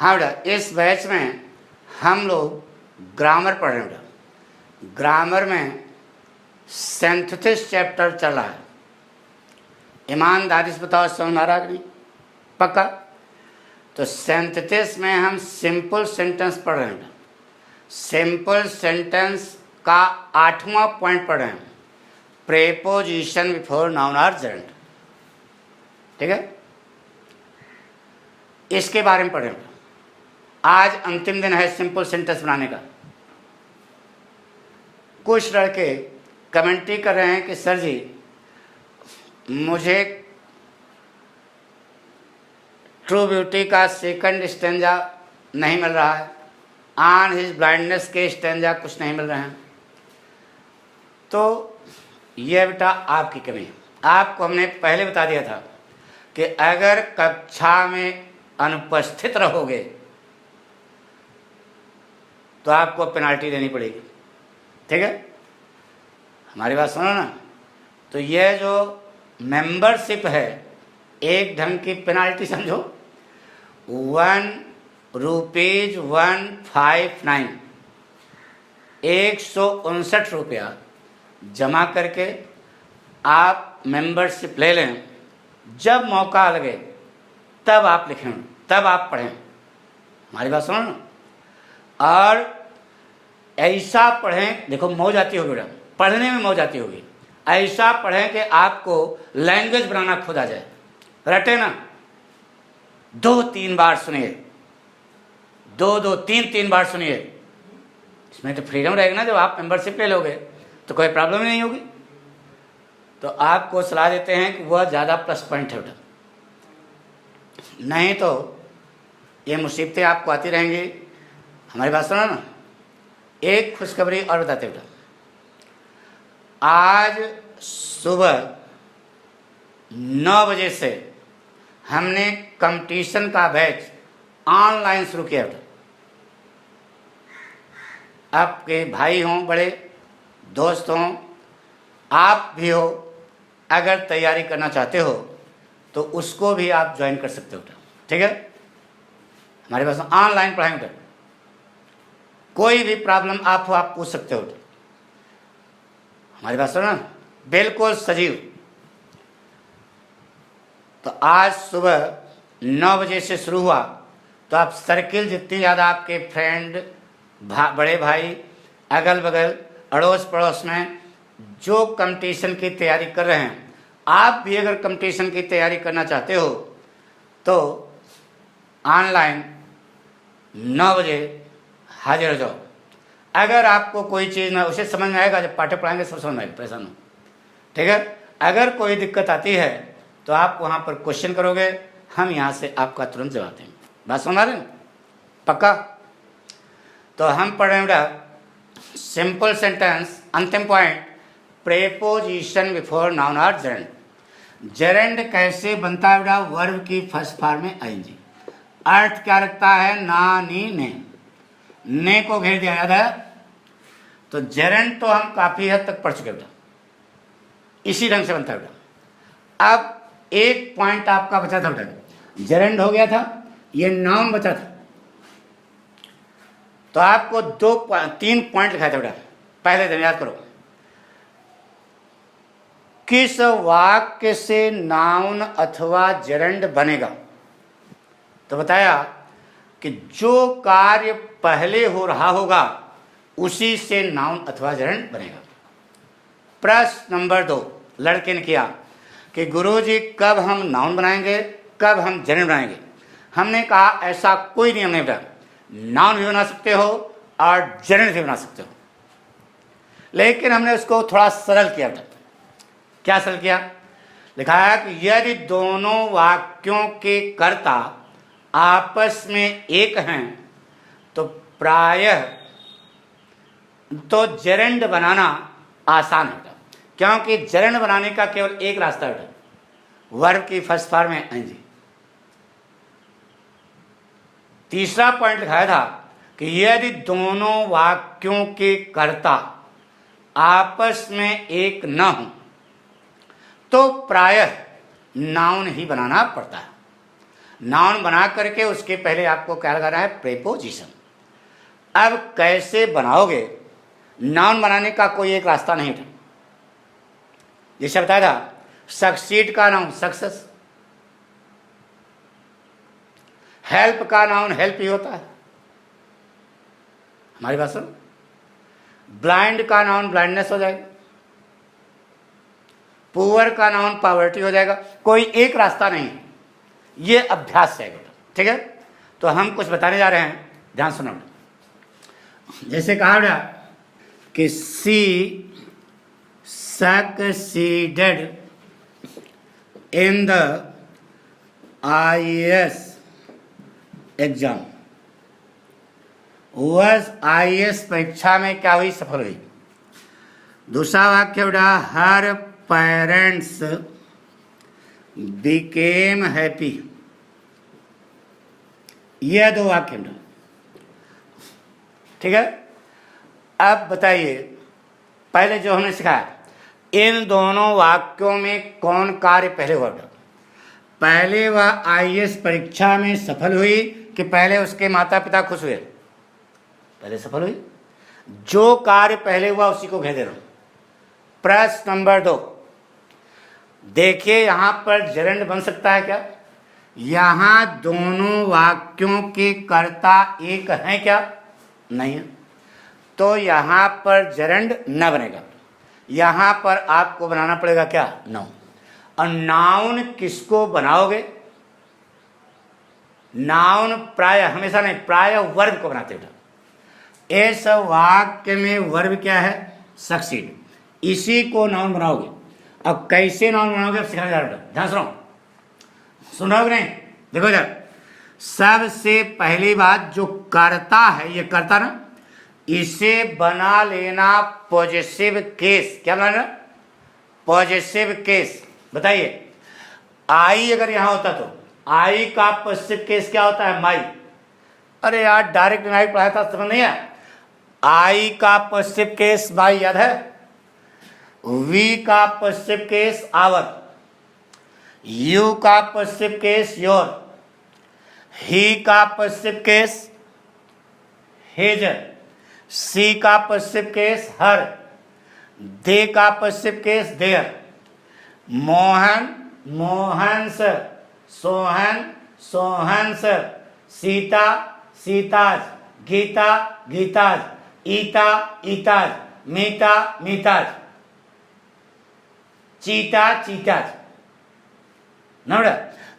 हाँ बेटा, इस बैच में हम लोग ग्रामर पढ़ रहे हैं बेटा। ग्रामर में सिंथेसिस चैप्टर चल रहा है। ईमानदारी से बताओ, समझ आ रहा कि नहीं? पक्का? तो सिंथेसिस में हम सिंपल सेंटेंस पढ़ रहे हैं। सिंपल सेंटेंस का 8वां पॉइंट पढ़ रहे हैं, प्रेपोजिशन बिफोर नाउन और जेरेंड। ठीक है, इसके बारे में पढ़ रहे हैं। आज अंतिम दिन है सिंपल सेंटेंस बनाने का। कुछ लड़के कमेंट्री कर रहे हैं कि सर जी मुझे ट्रू ब्यूटी का सेकंड स्टेंजा नहीं मिल रहा है, ऑन हिज ब्लाइंडनेस के स्टेंजा कुछ नहीं मिल रहे हैं। तो यह बेटा आपकी कमी है। आपको हमने पहले बता दिया था कि अगर कक्षा में अनुपस्थित रहोगे तो आपको पेनाल्टी देनी पड़ेगी। ठीक है, हमारी बात सुनो ना। तो यह जो मेंबरशिप है, एक ढंग की पेनाल्टी समझो, 1 159 रुपया जमा करके आप मेंबरशिप ले लें। जब मौका लगे तब आप लिखें, तब आप पढ़ें। हमारी बात सुनो ना। और ऐसा पढ़ें, देखो मौज आती होगी बेटा, पढ़ने में मौज आती होगी। ऐसा पढ़ें कि आपको लैंग्वेज बनाना खुद आ जाए। रटे ना, 2-3 बार सुनिए, 2-3 बार सुनिए। इसमें तो फ्रीडम रहेगा ना, जब आप मेंबरशिप ले लोगे तो कोई प्रॉब्लम नहीं होगी। तो आपको सलाह देते हैं कि वह ज़्यादा प्लस पॉइंट है बेटा, नहीं तो ये मुसीबतें आपको आती रहेंगी। हमारी बात सुनो ना। एक खुशखबरी और बताते बेटा, आज सुबह 9 बजे से हमने कंपटीशन का बैच ऑनलाइन शुरू किया बेटा। आपके भाई हों, बड़े दोस्त हों, आप भी हो, अगर तैयारी करना चाहते हो तो उसको भी आप ज्वाइन कर सकते हो बेटा। ठीक है, हमारे पास ऑनलाइन पढ़ाएंगे बेटा। कोई भी प्रॉब्लम आप हो, आप पूछ सकते हो बेटा। हमारी बात सुनो ना, बिल्कुल सजीव। तो आज सुबह 9 बजे से शुरू हुआ, तो आप सर्किल जितनी ज़्यादा आपके फ्रेंड, बड़े भाई, अगल बगल, अड़ोस पड़ोस में जो कंपटीशन की तैयारी कर रहे हैं, आप भी अगर कंपटीशन की तैयारी करना चाहते हो तो ऑनलाइन 9 बजे हाजिर हो जाओ। अगर आपको कोई चीज़ ना उसे समझ में आएगा, जब पाठ्य पढ़ाएंगे सब समझ में आएगा, परेशान हो। ठीक है, अगर कोई दिक्कत आती है तो आप वहाँ पर क्वेश्चन करोगे, हम यहाँ से आपका तुरंत जवाब देंगे। बात समझ रहे हैं? पक्का? तो हम पढ़ रहे हैं बेटा सिंपल सेंटेंस, अंतिम पॉइंट, प्रेपोजिशन बिफोर नाउन और जेरेंड। जेरेंड कैसे बनता है बेटा? वर्ब की फर्स्ट फॉर्म में आईएनजी। अर्थ क्या रखता है? ना, नी, ने को घेर दिया, याद है? तो जेरेंड तो हम काफी हद तक पढ़ चुके बेटा, इसी ढंग से बनता है बेटा। अब एक पॉइंट आपका बचा था बेटा, जेरेंड हो गया था, ये नाउन बचा था। तो आपको 3 पॉइंट लिखा था बेटा पहले दिन, याद करो। किस वाक्य से नाउन अथवा जेरेंड बनेगा? तो बताया कि जो कार्य पहले हो रहा होगा उसी से नाउन अथवा जेरेंड बनेगा। प्रश्न नंबर 2 लड़के ने किया कि गुरुजी कब हम नाउन बनाएंगे, कब हम जेरेंड बनाएंगे? हमने कहा ऐसा कोई नियम नहीं बेटा, नाउन भी बना सकते हो और जेरेंड भी बना सकते हो। लेकिन हमने उसको थोड़ा सरल किया बेटा। क्या सरल किया? लिखा है कि यदि दोनों वाक्यों के कर्ता आपस में एक हैं तो प्रायः तो जेरेंड बनाना आसान है बेटा, क्योंकि जेरेंड बनाने का केवल एक रास्ता है बेटा, वर्ब की फर्स्ट फॉर्म में आईएनजी। तीसरा पॉइंट लिखाया था कि यदि दोनों वाक्यों के कर्ता आपस में एक न हो तो प्रायः नाउन ही बनाना पड़ता है। नाउन बना करके उसके पहले आपको क्या लगाना है? प्रेपोजिशन। अब कैसे बनाओगे? नाउन बनाने का कोई एक रास्ता नहीं था। जैसे बताया था, सक्सीड का नाउन सक्सेस, हेल्प का नाउन हेल्प ही होता है। हमारी बात सुन। ब्लाइंड का नाउन ब्लाइंडनेस हो जाएगा, पुअर का नाउन पॉवर्टी हो जाएगा। कोई एक रास्ता नहीं, ये अभ्यास है बेटा, ठीक है? तो हम कुछ बताने जा रहे हैं, ध्यान सुनो। जैसे कहा बेटा कि she succeeded in the IAS exam. वह IAS परीक्षा में क्या हुई? सफल हुई। दूसरा वाक्य बेटा, हर पेरेंट्स बिकेम हैप्पी। यह दो वाक्य बेटा, ठीक है? अब बताइए, पहले जो हमने सिखाया, इन दोनों वाक्यों में कौन कार्य पहले हुआ बेटा? पहले वह IAS परीक्षा में सफल हुई कि पहले उसके माता पिता खुश हुए? पहले सफल हुई। जो कार्य पहले हुआ उसी को घेर दे रहा हूं। प्रश्न नंबर 2, देखिए यहां पर जरंड बन सकता है क्या? यहां दोनों वाक्यों के कर्ता एक हैं क्या? नहीं है। तो यहां पर जरंड न बनेगा। यहां पर आपको बनाना पड़ेगा क्या? नाउन। और नाउन किसको बनाओगे? नाउन प्राय हमेशा नहीं, प्राय वर्ब को बनाते बेटा। इस वाक्य में वर्ब क्या है? सक्सीड। इसी को नाउन बनाओगे। अब कैसे नाउन बनाओगे अब सिखाने जा रहा हूं, ध्यान सुनो। सुन रहे हो नहीं? देखो इधर, सबसे पहली बात जो करता है, ये करता ना, इसे बना लेना पॉजिटिव केस। क्या बनाना? Positive case. बताइए, आई अगर यहां होता तो आई का पॉजिटिव केस क्या होता है? माई। अरे यार, डायरेक्ट डायरेक्ट पढ़ाया था, समझ नहीं है? आई का पॉजिटिव केस माई याद है? वी का पॉजिटिव केस आवर, यू का पॉजिटिव केस योर, ही का पॉजिटिव केस हिज, सी का पॉजिटिव केस हर, दे का positive case their, Mohan Mohan's, Sohan Sohan's, Sita Sita's, Geeta Geeta's, Ita Ita's, Meeta Meeta's, Cheeta Cheeta's ना बेटा?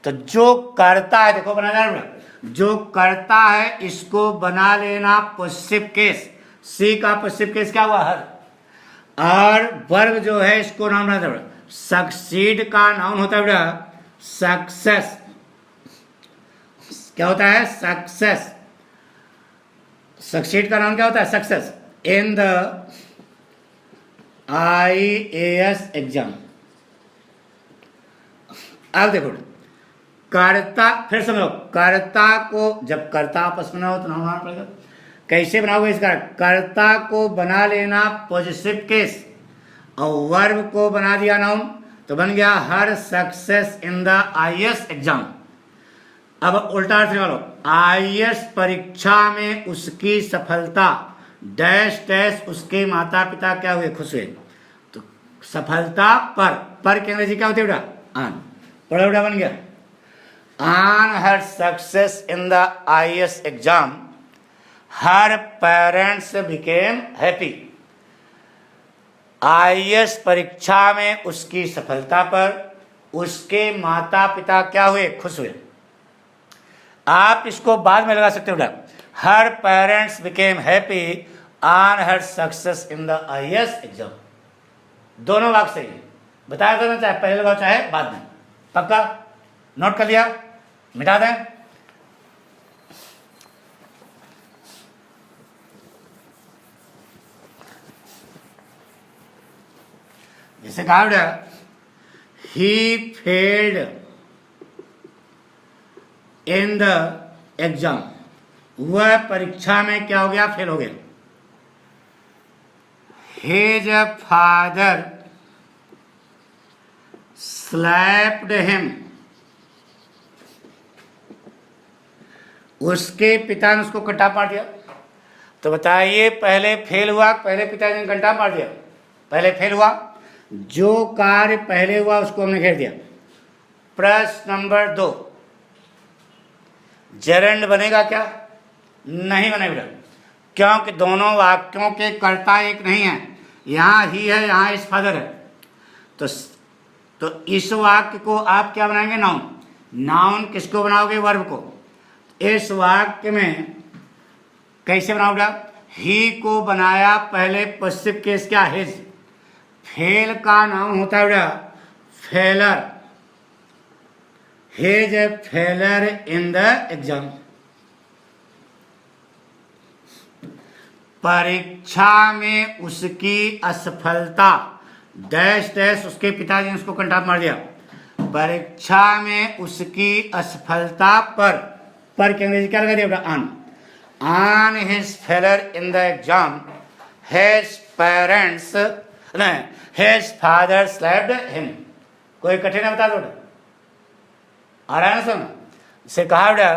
तो जो करता है, देखो बनाना बेटा, जो करता है इसको बना लेना पॉजिटिव केस। सी का पॉजिटिव केस क्या हुआ? हर। और वर्ब जो है इसको नाम बनाना बेटा। सक्सीड का नाउन होता है बेटा सक्सेस। क्या होता है? सक्सेस। सक्सीड का नाम क्या होता है? Success in the IAS exam. अब देखो, कर्ता, फिर समझो, कर्ता को जब कर्ता आपस में ना हो तो नाम बनाना पड़ेगा। कैसे बनाओगे इसका? कर्ता को बना लेना पॉजिटिव केस और वर्ब को बना दिया नाउन, तो बन गया her success in the IAS exam. अब उल्टा अर्थ निकालो, IAS परीक्षा में उसकी सफलता डैश डैश उसके माता पिता क्या हुए? खुश हुए। तो सफलता पर की अंग्रेजी क्या होती है बेटा? आन। पढ़ो बेटा, बन गया on her success in the IAS exam her parents became happy. IAS परीक्षा में उसकी सफलता पर उसके माता पिता क्या हुए? खुश हुए। आप इसको बाद में लगा सकते हो बेटा, her parents became happy on her success in the IAS exam. दोनों वाक्य सही है। बताया देना, चाहे पहले लगाओ चाहे बाद में। पक्का? नोट कर लिया? मिटा दें? जैसे कहा बेटा, he failed in the exam. वह परीक्षा में क्या हो गया? फेल हो गया। हिज फादर स्लैप्ड हिम उसके पिता ने उसको कट्टा मार दिया। तो बताइए पहले फेल हुआ, पहले पिताजी ने घंटा मार दिया, पहले फेल हुआ। जो कार्य पहले हुआ उसको हमने घेर दिया। प्रश्न नंबर 2, जरंड बनेगा क्या? नहीं बनेगा, क्योंकि दोनों वाक्यों के कर्ता एक नहीं है। यहाँ ही है, यहाँ इस फादर है। तो इस वाक्य को आप क्या बनाएंगे? नाउन। नाउन किसको बनाओगे? वर्ब को। इस वाक्य में कैसे बनाओगे? ही को बनाया पहले पश्चिम केस क्या? हिज। फेल का नाउन होता है बेटा failure. His A failure in the exam. परीक्षा में उसकी असफलता डैश डैश, उसके पिताजी ने उसको कंटाप मार दिया। परीक्षा में उसकी असफलता पर के अंग्रेजी क्या लगा दिया? On his failure in the exam his parents his father slapped him. कोई कठिन है बता दो, आ रहा है ना समझ? से कहा बेटा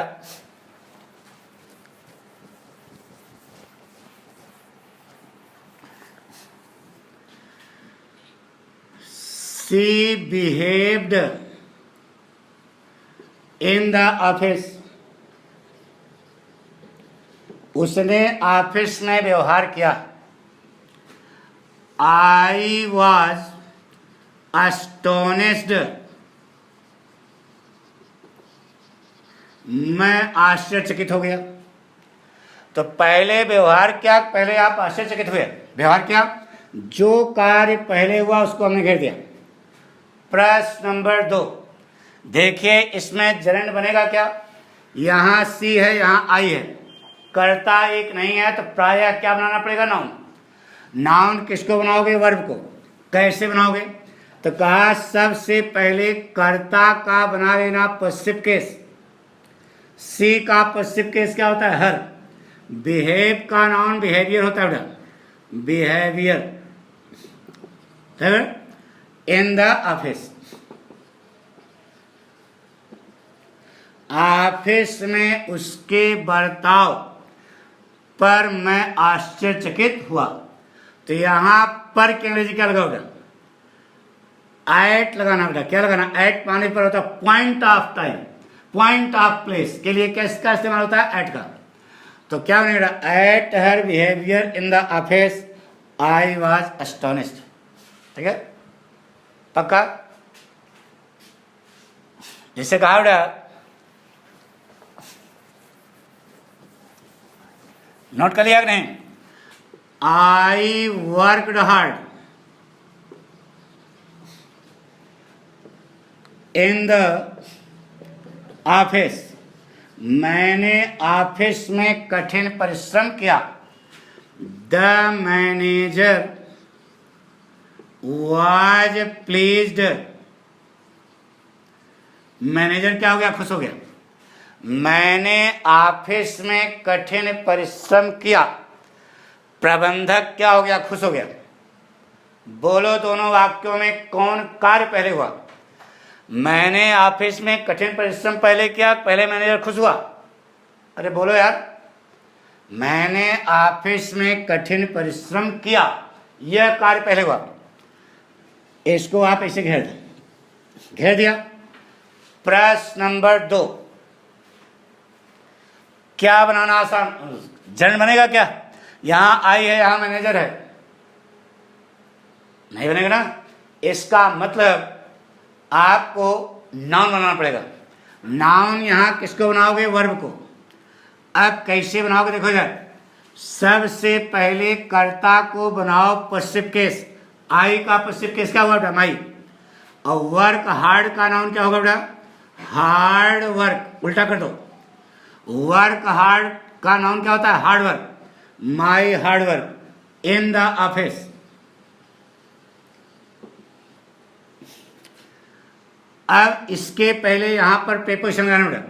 she behaved in the office। उसने ऑफिस में व्यवहार किया। I was astonished। मैं आश्चर्यचकित हो गया। तो पहले व्यवहार क्या? पहले आप आश्चर्यचकित हुए, व्यवहार क्या? जो कार्य पहले हुआ उसको हमने घेर दिया। प्रश्न नंबर 2, देखिए इसमें जरंड बनेगा क्या? यहाँ सी है, यहाँ आई है, कर्ता एक नहीं है, तो प्रायः क्या बनाना पड़ेगा? नाउन। नाउन किसको बनाओगे? वर्ब को। कैसे बनाओगे? तो कहा सबसे पहले कर्ता का बना लेना पश्चिम केस। सी का पश्चिम केस क्या होता है? हर। बिहेव का नाउन बिहेवियर होता है बेटा, behaviour in the office. Office में उसके बर्ताव पर मैं आश्चर्यचकित हुआ। तो यहां पर की अंग्रेजी क्या लगाओगे? एट लगाना बेटा। क्या लगाना? एट पाने पर होता है point of time, point of place के लिए किसका इस्तेमाल होता है? एट का। तो क्या बनेगा? At her behaviour in the office I was astonished. ठीक है, पक्का? जिससे कहा बेटा, नोट कर लिया कि नहीं? I worked hard in the office. मैंने ऑफिस में कठिन परिश्रम किया। The manager was pleased. Manager क्या हो गया? खुश हो गया। मैंने ऑफिस में कठिन परिश्रम किया। प्रबंधक क्या हो गया? खुश हो गया। बोलो दोनों वाक्यों में कौन कार्य पहले हुआ? मैंने ऑफिस में कठिन परिश्रम पहले किया, पहले मैनेजर खुश हुआ। अरे बोलो यार, मैंने ऑफिस में कठिन परिश्रम किया, यह कार्य पहले हुआ। इसको आप ऐसे घेर दिया। प्रश्न नंबर 2, क्या बनाना आसान? जन बनेगा क्या? यहां आई है, यहां मैनेजर है, नहीं बनेगा ना। इसका मतलब आपको नाउन बनाना पड़ेगा। नाउन यहां किसको बनाओगे? वर्ब को। अब कैसे बनाओगे? देखो इधर, सबसे पहले कर्ता को बनाओ पश्चिम केस। आई का पश्चिम केस क्या हुआ बेटा? माई। और वर्क हार्ड का नाउन क्या होगा बेटा? Hard work. उल्टा कर दो। वर्क हार्ड का नाउन क्या होता है? Hard work. My hard work in the office. अब इसके पहले यहां पर प्रीपोजिशन लगाना बेटा।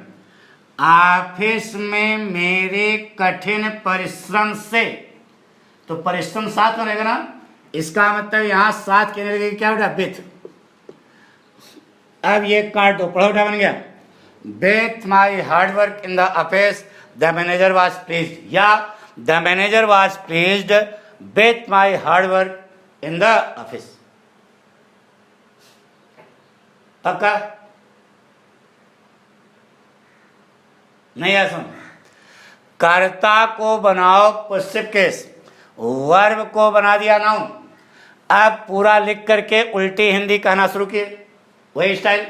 ऑफिस में मेरे कठिन परिश्रम से, तो परिश्रम साथ में रहेगा ना। इसका मतलब यहां साथ कहने लगेगी क्या बेटा? विथ। अब ये काट दो, पढ़ो बेटा, बन गया। With my hard work in the office the manager was pleased, या the manager was pleased with my hard work in the office. पक्का नहीं है? सुन, कर्ता को बनाओ पॉजिटिव केस, वर्ब को बना दिया नाउन। अब पूरा लिख करके उल्टी हिंदी कहना शुरू किए, वही स्टाइल।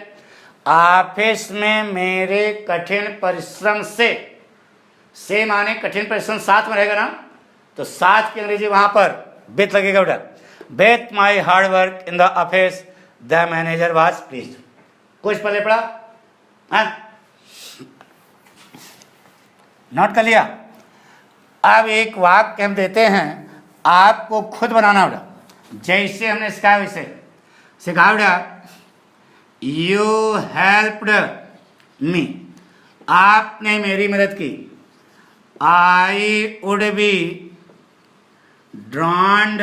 ऑफिस में मेरे कठिन परिश्रम से माने कठिन परिश्रम साथ में रहेगा ना, तो साथ की अंग्रेजी वहां पर विथ लगेगा बेटा। With my hard work in the office the manager was pleased. कुछ पहले पढ़ा, नोट कर लिया। अब एक वाक्य हम देते हैं, आपको खुद बनाना बेटा, जैसे हमने सिखाया वैसे सिखाया बेटा। यू हेल्प्ड मी, आपने मेरी मदद की। I would be ड्रॉन्ड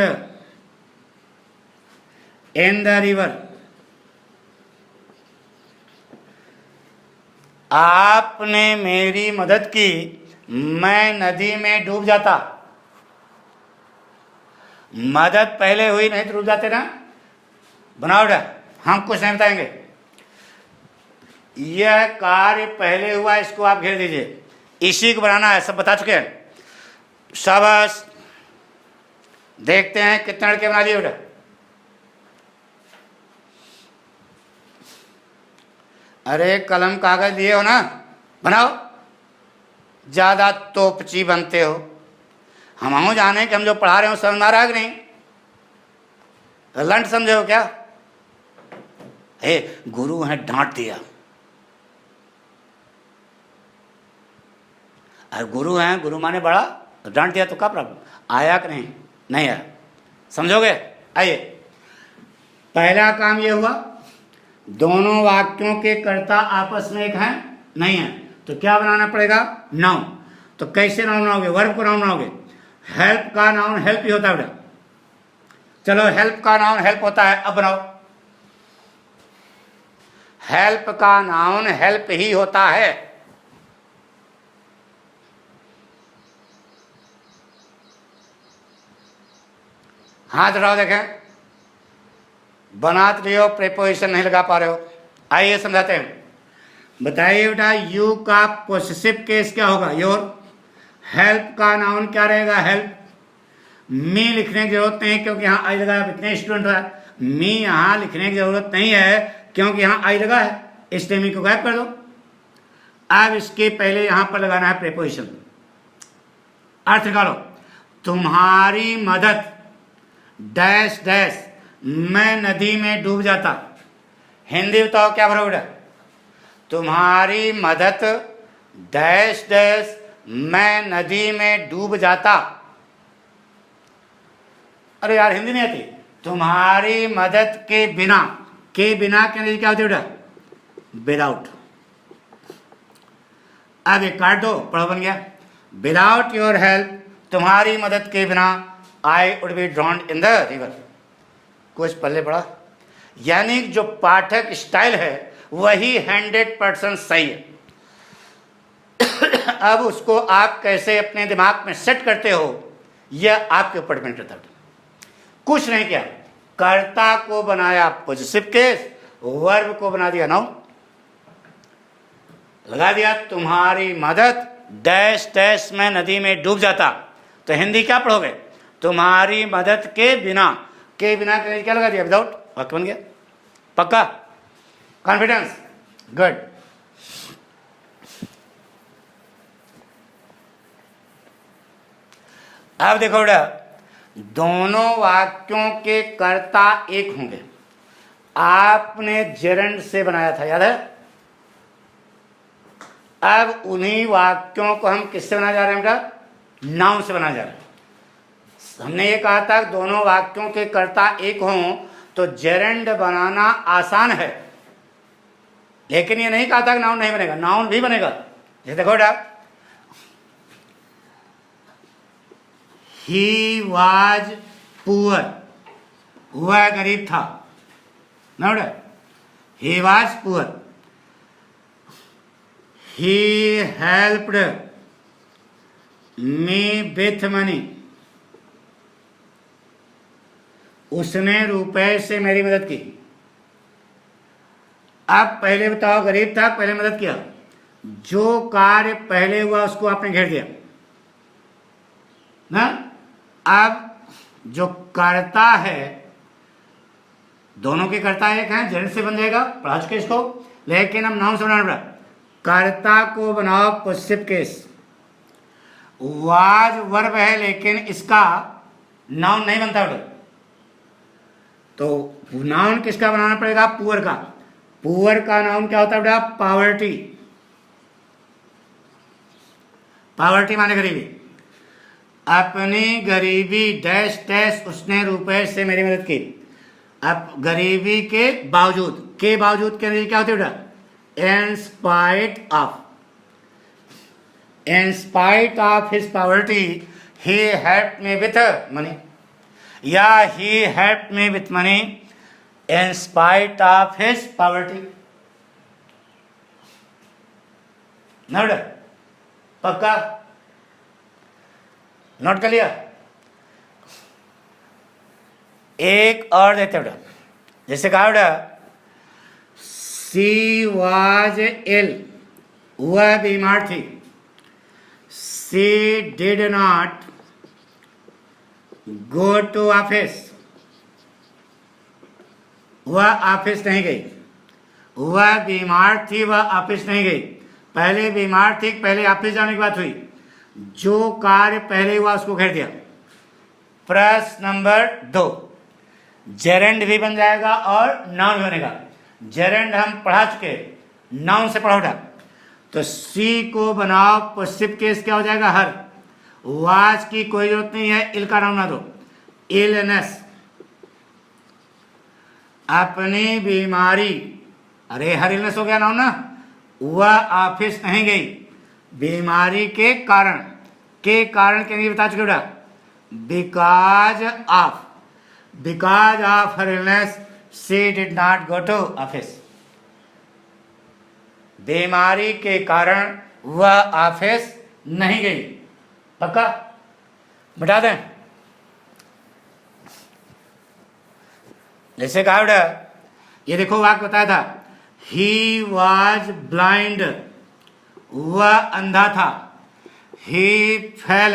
in the river, आपने मेरी मदद की, मैं नदी में डूब जाता। मदद पहले हुई नहीं तो डूब जाते ना। बनाओ बेटा, हम कुछ नहीं बताएंगे। यह कार्य पहले हुआ, इसको आप घेर दीजिए, इसी को बनाना है। सब बता चुके हैं, शाबाश। देखते हैं कितने लड़के बना लिए बेटा। अरे कलम कागज दिए हो ना, बनाओ। ज्यादा तोपची बनते हो। हम जाने कि हम जो पढ़ा रहे हो समझ में आ रहा है कि नहीं? लंट समझे हो क्या? गुरु हैं, डांट दिया। अरे गुरु हैं, गुरु माने बड़ा, डांट दिया तो क्या प्रॉब्लम? आया कि नहीं? नहीं आया, समझोगे? आइए, पहला काम ये हुआ, दोनों वाक्यों के कर्ता आपस में एक हैं नहीं है, तो क्या बनाना पड़ेगा? नाउन। तो कैसे नाउन बनाओगे? वर्ब को नाउन बनाओगे। हेल्प का नाउन हेल्प ही होता है बेटा। चलो, हेल्प का नाउन हेल्प होता है, अब बनाओ। हेल्प का नाउन हेल्प ही होता है। हाथ उठाओ, देखें। बना तो लियो, प्रेपोजिशन नहीं लगा पा रहे हो। आइए समझाते हैं। बताइए बेटा, यू का पोसेसिव केस क्या होगा? योर। हेल्प का नाउन क्या रहेगा? हेल्प। मी लिखने की जरूरत नहीं क्योंकि यहाँ आई लगा है। इतने स्टूडेंट है, मी यहाँ लिखने की जरूरत नहीं है क्योंकि यहाँ आई लगा है, इसलिए मी को गायब कर दो। अब इसके पहले यहां पर लगाना है प्रेपोजिशन। अर्थ निकालो। तुम्हारी मदद डैश डैश, मैं नदी में डूब जाता। हिंदी बताओ क्या भरोगे? तुम्हारी मदद डैश डैश, मैं नदी में डूब जाता। अरे यार हिंदी नहीं आती। तुम्हारी मदद के बिना, के बिना के लिए क्या होती है बेटा? विदाउट। अब एक काट दो, पढ़ो बन गया। विदाउट योर हेल्प, तुम्हारी मदद के बिना, I would be ड्रॉन्ड in the river. कुछ पल्ले पड़ा। यानी जो पाठक स्टाइल है वही 100% सही है। अब उसको आप कैसे अपने दिमाग में सेट करते हो, यह आपके ऊपर डिपेंड करता है। कुछ नहीं किया, कर्ता को बनाया पॉजिटिव केस, वर्ब को बना दिया नाउन। लगा दिया तुम्हारी मदद डैश डैश, में नदी में डूब जाता। तो हिंदी क्या पढ़ोगे? तुम्हारी मदद के बिना, के बिना के क्या लगा दिया? विदाउट। वाक्य बन गया। पक्का? कॉन्फिडेंस? गुड। अब देखो बेटा, दोनों वाक्यों के कर्ता एक होंगे। आपने जेरेंड से बनाया था, याद है? अब उन्हीं वाक्यों को हम किससे बनाने जा रहे हैं बेटा? नाउन से बनाने जा रहे हैं। हमने ये कहा था कि दोनों वाक्यों के कर्ता एक हों तो जेरेंड बनाना आसान है, लेकिन ये नहीं कहा था कि नाउन नहीं बनेगा। नाउन भी बनेगा। जैसे देखो बेटा, ही वाज पुअर, वह गरीब था ना बेटा। He was poor. He helped me with money, उसने रुपए से मेरी मदद की। अब पहले बताओ, गरीब था, पहले मदद किया, जो कार्य पहले हुआ उसको आपने घेर दिया ना। अब जो कर्ता है, दोनों के कर्ता एक हैं, जेंड से बन जाएगा, पढ़ा चुके इसको, लेकिन हम नाउन से बनाना पड़ा। कर्ता को बनाओ पॉजिटिव केस, वाज वर्ब है लेकिन इसका नाउन नहीं बनता बेटा। तो नाउन किसका बनाना पड़ेगा? पुअर का। पुअर का नाउन क्या होता है बेटा? पावर्टी। पावर्टी माने गरीबी। अपनी गरीबी डैश डैश उसने रुपए से मेरी मदद की। अब गरीबी के बावजूद, के बावजूद के अंग्रेजी क्या होती है बेटा? In spite of. In spite of his poverty, he helped me with money. Yeah, he helped me with money in spite of his poverty. Note पक्का? नोट कर लिया? एक और देते बेटा, जैसे कहा बेटा, सी वाज इल, वह बीमार थी। She did not go to office, वह ऑफिस नहीं गई। वह बीमार थी, वह ऑफिस नहीं गई। पहले बीमार थी, पहले ऑफिस जाने की बात हुई। जो कार्य पहले हुआ उसको घेर दिया। प्रश्न नंबर 2, जेरेंड भी बन जाएगा और नाउन भी बनेगा। जेरेंड हम पढ़ा चुके, नाउन से पढ़ा उठा। तो सी को बनाओ पॉजिटिव केस, क्या हो जाएगा? हर। वाज की कोई जरूरत नहीं है, इल का नाम ना दो। इलनेस, अपनी बीमारी, अरे हर इलनेस हो गया नाउन ना। वह ऑफिस नहीं गई बीमारी के कारण। के कारण के लिए बता चुके बेटा, because of. Because of her illness she did not go to office. बीमारी के कारण वह ऑफिस नहीं गई। पक्का? बता दें? जैसे कहा बेटा, ये देखो वाक्य बताया था, ही वॉज ब्लाइंड, वह अंधा था। ही फेल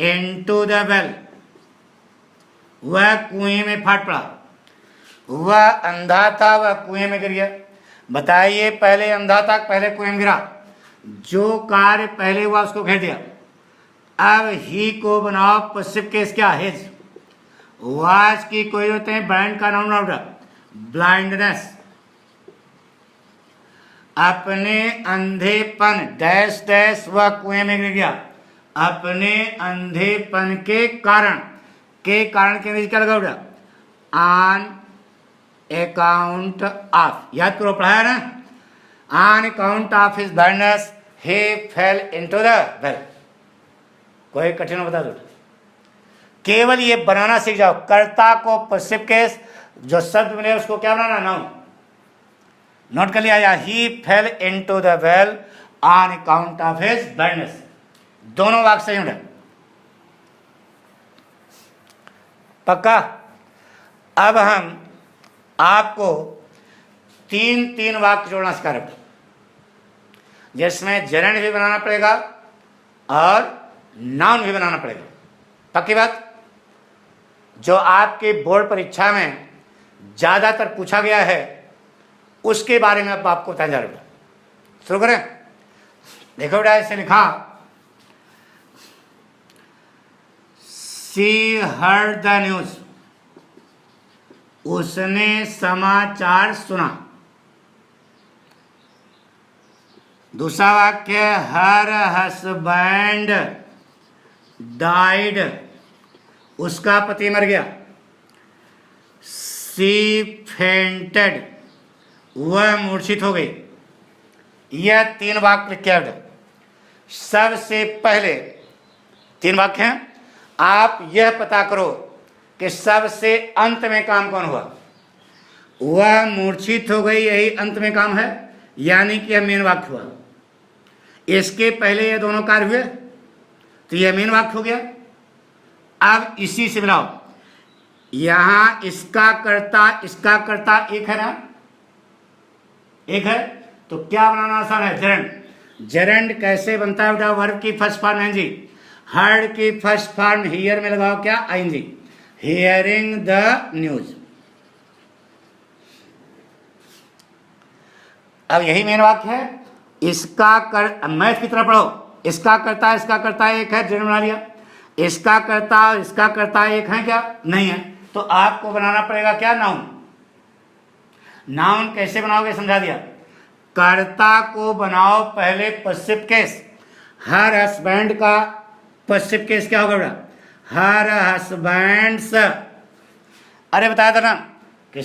इनटू द वेल, वह कुएं में फाट पड़ा। वह अंधा था, वह कुएं में गिर गया। बताइए, पहले अंधा था, पहले कुएं में गिरा। जो कार्य पहले हुआ उसको घेर दिया। अब ही को बनाओ पॉजिटिव केस, क्या? हिज। वाज की कोई जरूरत नहीं, ब्लाइंड का नाउन ना, ब्लाइंडनेस। अपने अंधेपन डैश डैश वह कुएं में गिर गया। अपने अंधेपन के कारण, के कारण के क्या लगा बेटा? On account of. याद करो, पढ़ाया ना? On account of his blindness he fell into the well. कोई कठिन बता दो, केवल ये बनाना सीख जाओ। कर्ता को पॉजिटिव केस, जो शब्द मिले उसको क्या बनाना? नाउन। नोट कर लिया? या he fell into the well on account of his blindness. दोनों वाक्य सही होंगे। पक्का? अब हम आपको 3 वाक्य जोड़ना सिखा रहे, जिसमें जेरेंड भी बनाना पड़ेगा और नाउन भी बनाना पड़ेगा। पक्की बात? जो आपके बोर्ड परीक्षा में ज्यादातर पूछा गया है उसके बारे में अब आपको बताया जा रहा है। शुरू करें? देखो बेटा, ऐसे लिखा, सी हर्ड द न्यूज, उसने समाचार सुना। दूसरा वाक्य, हर हस्बैंड डाइड, उसका पति मर गया। सी फेंटेड, वह मूर्छित हो गई। यह 3 वाक्य लिख के सबसे पहले 3 वाक्य हैं। आप यह पता करो कि सबसे अंत में काम कौन हुआ? वह मूर्छित हो गई, यही अंत में काम है, यानी कि यह मेन वाक्य हुआ। इसके पहले ये दोनों कार्य हुए? तो यह मेन वाक्य हो गया। अब इसी से मिलाओ, यहां इसका कर्ता एक है ना, एक है, तो क्या बनाना आसान है, जरंड। जरंड कैसे बनता है बेटा, वर्ब की फर्स्ट फॉर्म आईएनजी, हर्ड की फर्स्ट फॉर्म हियर में लगाओ क्या, आईएनजी, हियरिंग द न्यूज। अब यही मेन वाक्य है, इसका कर, मैथ की तरह पढ़ो, इसका करता एक है, जरंड बना लिया, इसका करता एक है क्या, नहीं है, तो आपको बनाना पड़ेगा क्या, नाउन। नाउन कैसे बनाओगे समझा दिया। कर्ता को बनाओ पहले पश्चिम केस, हर हस्बैंड का पश्चिम केस क्या होगा बेटा, हर हस्बैंड्स। अरे बताया था ना कि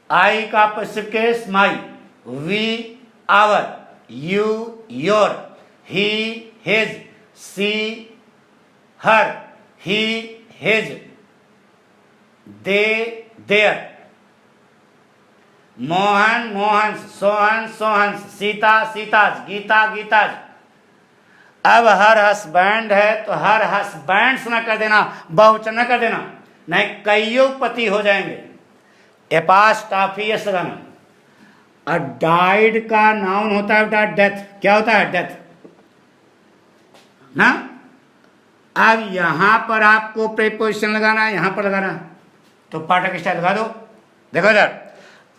आई का पश्चिम case my, we our, you your, he his, she her, he his, they their, Mohan Mohan's, Sohan Sohan's, Sita Sita's, Geeta Geeta's. अब हर हस्बैंड है तो हर हस्बैंड्स ना कर देना, बहुवचन ना कर देना, नहीं कईयों पति हो जाएंगे, एपास टाफी यस लगाना। और डाइड का नाउन होता है बेटा डेथ, क्या होता है, डेथ ना। अब यहां पर आपको प्रीपोजिशन लगाना है, यहां पर लगाना है, तो पाठक स्टाइल लगा दो। देखो इधर,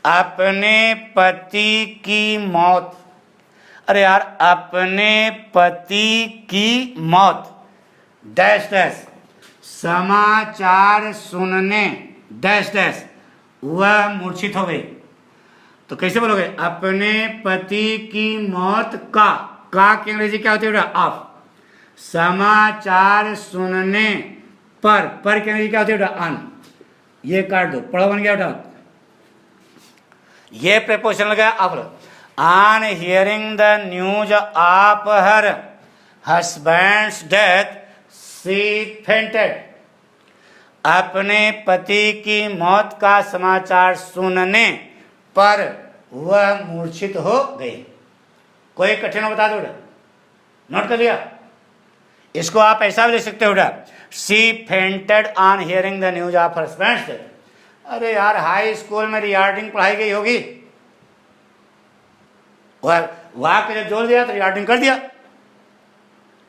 अपने पति की मौत, अरे यार अपने पति की मौत डैश डैश समाचार सुनने डैश डैश वह मूर्छित हो गई। तो कैसे बोलोगे, अपने पति की मौत का की अंग्रेजी क्या होती है बेटा, ऑफ। समाचार सुनने पर की अंग्रेजी क्या होती है बेटा, ऑन। ये काट दो, पढ़ो बन गया बेटा। ये प्रेपोजिशन लगा अब, on hearing the news of her husband's death she fainted. अपने पति की मौत का समाचार सुनने पर वह मूर्छित हो गई। कोई कठिन हो बता दो बेटा, नोट कर लिया। इसको आप ऐसा भी लिख सकते हो बेटा, she fainted on hearing the news of husband's death. अरे यार हाई स्कूल में रिगार्डिंग पढ़ाई गई होगी, वाक्य जब जोड़ दिया तो रिगार्डिंग कर दिया।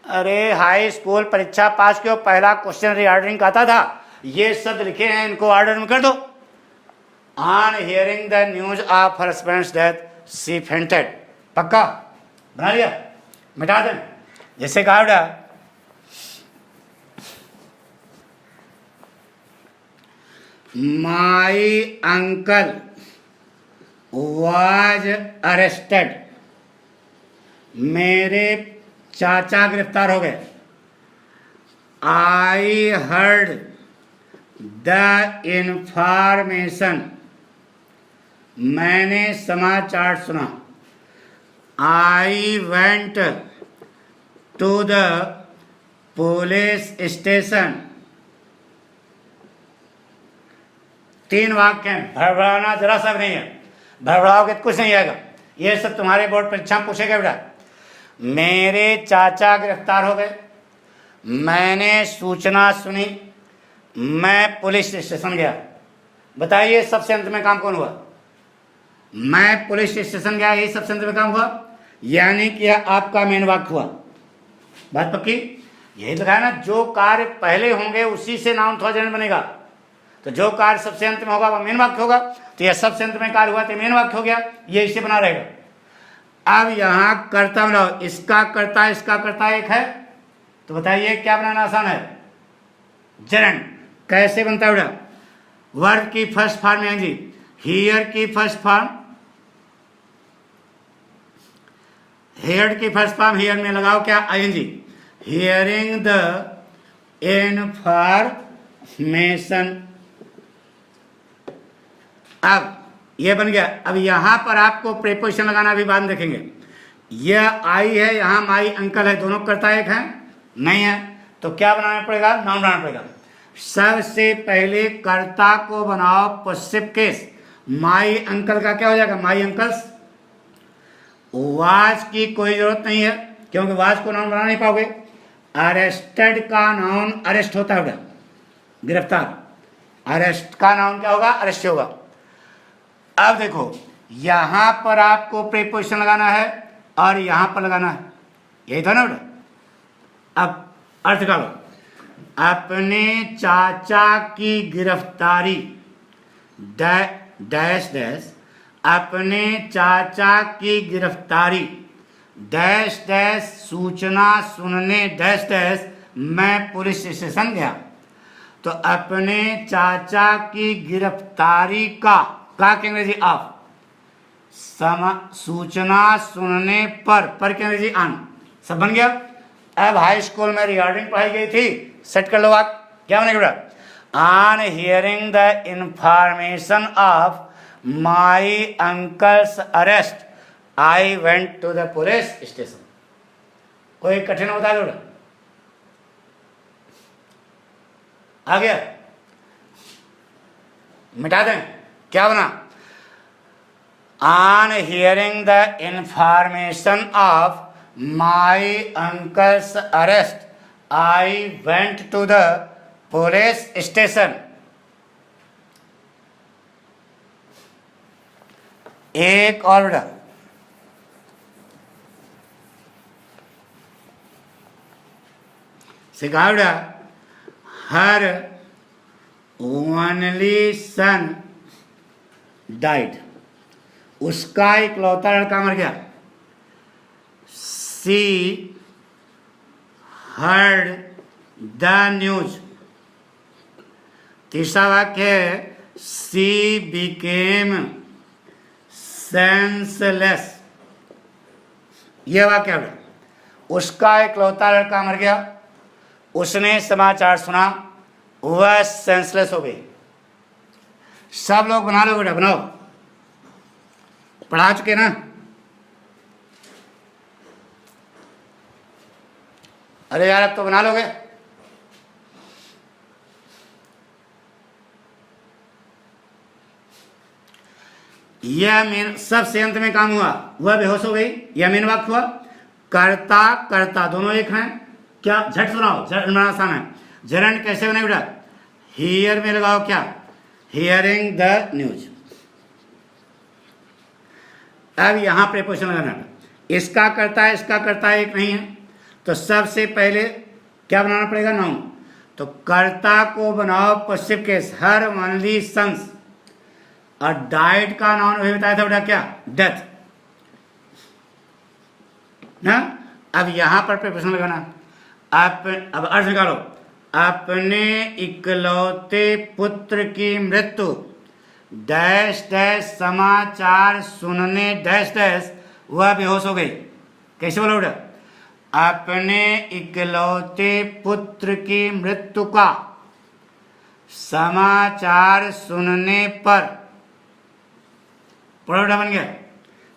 अरे हाई स्कूल परीक्षा पास किया, पहला क्वेश्चन रिगार्डिंग आता था, ये शब्द लिखे हैं, इनको ऑर्डर में कर दो। On hearing the news of her husband's death she fainted, पक्का बना लिया, मिटा दें। जैसे कहा बेटा, माई अंकल वाज अरेस्टेड, मेरे चाचा गिरफ्तार हो गए। आई हर्ड द इंफॉर्मेशन, मैंने समाचार सुना। I went to the police station. तीन वाक्य हैं, भड़बड़ाना जरा सा भी नहीं है, भड़बड़ाओगे तो कुछ नहीं आएगा। ये सब तुम्हारे बोर्ड परीक्षा में पूछेगा बेटा। मेरे चाचा गिरफ्तार हो गए, मैंने सूचना सुनी, मैं पुलिस स्टेशन गया। बताइए सबसे अंत में काम कौन हुआ, मैं पुलिस स्टेशन गया, यही सबसे अंत में काम हुआ, यानी कि यह आपका मेन वाक्य हुआ। बात पक्की, यही लिखा है ना, जो कार्य पहले होंगे उसी से नाउन थोड़ा जनरल बनेगा। तो जो कार्य सबसे अंत में होगा वह मेन वाक्य होगा, तो यह सबसे अंत में कार्य हुआ तो मेन वाक्य हो गया, ये इसे बना रहेगा। अब यहां कर्ता बनाओ, इसका कर्ता एक है, तो बताइए क्या बनाना आसान है, जरंड। कैसे बनता है बेटा, वर्ब की फर्स्ट फॉर्म में आएंगी, हियर की फर्स्ट फॉर्म, हेयर्ड की फर्स्ट फॉर्म हियर में लगाओ क्या, आईएनजी, हियरिंग द इनफॉर्मेशन। अब यह बन गया। अब यहां पर आपको प्रीपोजिशन लगाना भी बाद में देखेंगे। यह आई है, यहां माई अंकल है, दोनों कर्ता एक है, नहीं है, तो क्या बनाना पड़ेगा, नाउन बनाना पड़ेगा। सबसे पहले कर्ता को बनाओ पश्चिम केस, माई अंकल का क्या हो जाएगा, माई अंकल्स। वाज की कोई जरूरत नहीं है, क्योंकि वाज को नाउन बना नहीं पाओगे। अरेस्टेड का नाउन अरेस्ट होता है बेटा, गिरफ्तार। अरेस्ट का नाउन क्या होगा? अरेस्ट होगा। अब देखो यहां पर आपको प्रीपोजिशन लगाना है और यहां पर लगाना है, यही था ना बेटा। अब अर्थ का लो, अपने चाचा की गिरफ्तारी डैश डैश, अपने चाचा की गिरफ्तारी डैश डैश सूचना सुनने डैश डैश मैं पुलिस स्टेशन गया। तो अपने चाचा की गिरफ्तारी का की अंग्रेजी ऑफ, सूचना सुनने पर की अंग्रेजी ऑन, सब बन गया। अब हाई स्कूल में रिगार्डिंग पढ़ाई गई थी, सेट कर लो आप, क्या बनेगा बेटा? On hearing the information of my uncle's arrest I went to the police station. कोई कठिन होता है बेटा? आ गया? मिटा दें, क्या बना? On hearing the information of my uncle's arrest I went to the police station. एक और बेटा, सिखा बेटा, हर ओनली सन डाइड, उसका इकलौता लड़का मर गया। सी हर्ड द न्यूज, तीसरा वाक्य है सी बिकेम सेंसलेस। यह वाक्य है, उसका इकलौता लड़का मर गया, उसने समाचार सुना, वह सेंसलेस हो गई। सब लोग बना लो बेटा, बनाओ, पढ़ा चुके ना? अरे यार अब तो बना लोगे। यह मेन सबसे अंत में काम हुआ, वह बेहोश हो गई, यह मेन वाक्य हुआ। कर्ता कर्ता दोनों एक हैं, क्या? झट सुनाओ, झट बनाना आसान है। जरंड कैसे बने बेटा? हियर में लगाओ क्या? Hearing the news. अब यहां प्रीपोजिशन लगाना, इसका करता है, इसका करता है एक नहीं है, तो सबसे पहले क्या बनाना पड़ेगा? नाउन। तो कर्ता को बनाओ पश्चिम केस, हर ओनली सन्स, और डाइड का नाउन वही बताया था बेटा, क्या? डेथ ना। अब यहां पर प्रीपोजिशन लगाना, अब अर्थ निकालो, अपने इकलौते पुत्र की मृत्यु डैश डैश समाचार सुनने डैश डैश वह बेहोश हो गई। कैसे बोलो बेटा? अपने इकलौते पुत्र की मृत्यु का समाचार सुनने पर, पढ़ो बेटा, बन गया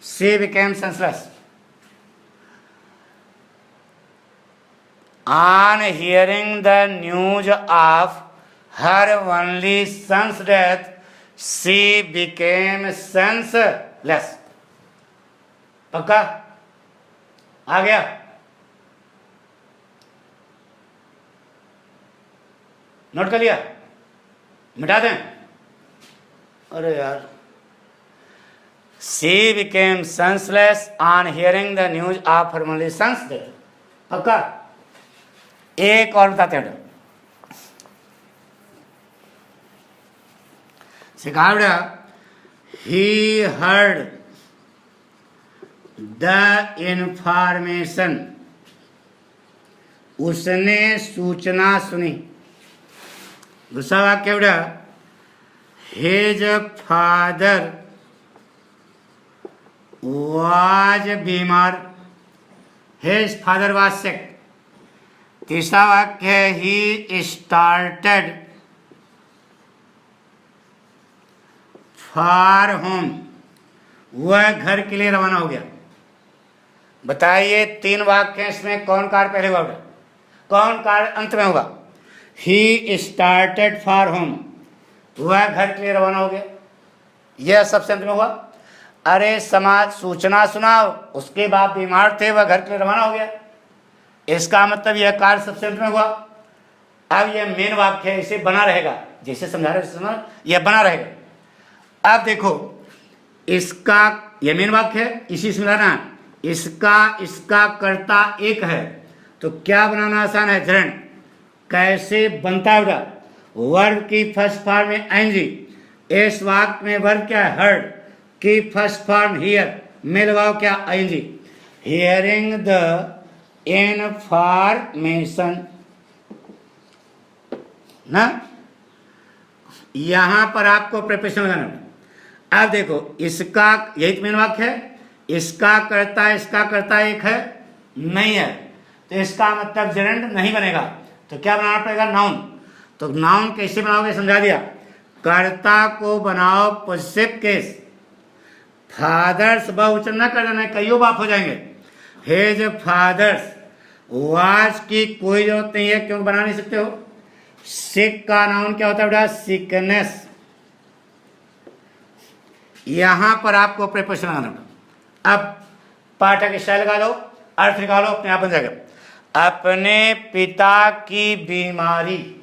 सी became senseless. On hearing the news of her only son's death, she became senseless. पक्का? आ गया? नोट कर लिया? मिटा दें? अरे यार, she became senseless on hearing the news of her only son's death. पक्का? एक और बताते हैं, सिखा बेटा, ही हर्ड द इंफॉर्मेशन, उसने सूचना सुनी। दूसरा वाक्य बेटा, हिज फादर वाज बीमार, हिज फादर वाज सिक। तीसरा वाक्य है ही स्टार्टेड फॉर होम, वह घर के लिए रवाना हो गया। बताइए तीन वाक्य इसमें कौन कार्य पहले होगा, कौन कार्य अंत में होगा? ही स्टार्टेड फॉर होम, वह घर के लिए रवाना हो गया, यह सबसे अंत में हुआ। अरे समाज सूचना सुना, उसके बाद बीमार थे, वह घर के लिए रवाना हो गया, इसका मतलब यह कार्य सबसे अंत में हुआ। अब यह मेन वाक्य है, इसे बना रहेगा, जैसे समझा रहे समझ, यह बना रहेगा। अब देखो इसका, यह मेन वाक्य है, इसी से मिलाना, इसका कर्ता एक है, तो क्या बनाना आसान है, जरण कैसे बनता है बेटा, वर्ब की फर्स्ट फॉर्म में आईएनजी, इस वाक्य में वर्ब क्या है, हर्ड की फर्स्ट फॉर्म हियर में लगाओ क्या, आईएनजी, हियरिंग द इनफॉर्मेशन ना, यहां पर आपको प्रिपरेशन लगाना। अब देखो इसका, यही तो मेन वाक्य है, इसका कर्ता एक है, नहीं है, तो इसका मतलब जेरेंड नहीं बनेगा, तो क्या बनाना पड़ेगा, नाउन। तो नाउन कैसे बनाओगे समझा दिया, कर्ता को बनाओ पॉजिटिव केस, फादर्स बहुवचन ना कर देना, कईयों बाप हो जाएंगे, हिज फादर्स, वाज की कोई जरूरत नहीं है, क्यों बना नहीं सकते हो। सिक का नाउन क्या होता है बेटा, सिकनेस, यहां पर आपको प्रिपोजिशन लगाना पड़ा। अब पाठक स्टाइल लगा लो, अर्थ निकालो, अपने आप बन जाएगा। अपने पिता की बीमारी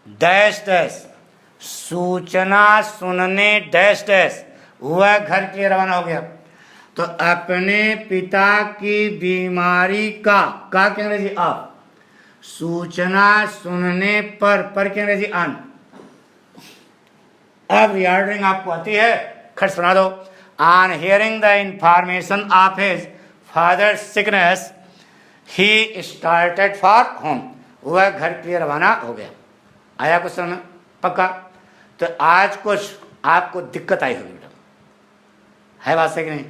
डैश डैश, सूचना सुनने डैश डैश, वह घर के लिए रवाना हो गया। तो अपने पिता की बीमारी का क्या अंग्रेजी आप, सूचना सुनने पर क्या अंग्रेजी आन। अब रिऑर्डरिंग आपको आती है, खट सुना दो। On hearing the information of his father sickness he started for home, वह घर के लिए रवाना हो गया। आया कुछ समझ पक्का। तो आज कुछ आपको दिक्कत आई होगी बेटा, है बात सही कि नहीं,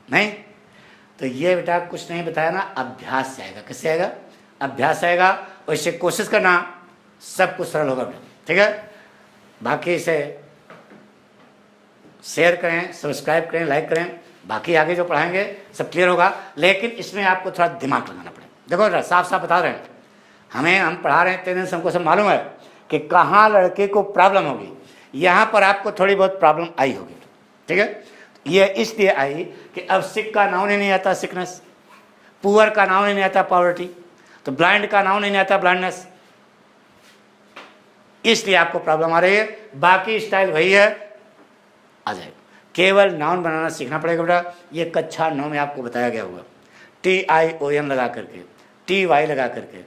नहीं तो ये बेटा कुछ नहीं बताया ना, अभ्यास से आएगा। किससे आएगा, अभ्यास आएगा, और इससे कोशिश करना, सब कुछ सरल होगा बेटा, ठीक है। बाकी इसे शेयर करें, सब्सक्राइब करें, लाइक करें, बाकी आगे जो पढ़ाएंगे सब क्लियर होगा, लेकिन इसमें आपको थोड़ा दिमाग लगाना पड़ेगा। देखो साफ साफ बता रहे हैं, हम पढ़ा रहे हैं 3 दिन से, हमको सब मालूम है कि कहाँ लड़के को प्रॉब्लम होगी, यहाँ पर आपको थोड़ी बहुत प्रॉब्लम आई होगी, ठीक है। ये इसलिए आई कि अब सिक का नाउन ही नहीं आता सिकनेस, पुअर का नाउन ही नहीं आता पॉवर्टी, तो ब्लाइंड का नाउन ही नहीं आता ब्लाइंडनेस, इसलिए आपको प्रॉब्लम आ रही है। बाकी स्टाइल वही है, आ जाएगा, केवल नाउन बनाना सीखना पड़ेगा बेटा। ये कक्षा 9 में आपको बताया गया होगा, TION लगा करके, TY लगा करके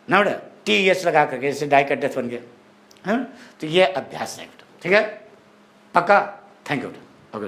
ना बेटा, TS लगा करके, जैसे डाई का डेथ बन गया है। तो ये अभ्यास है बेटा, ठीक है, पक्का। थैंक यू बेटा, ओके।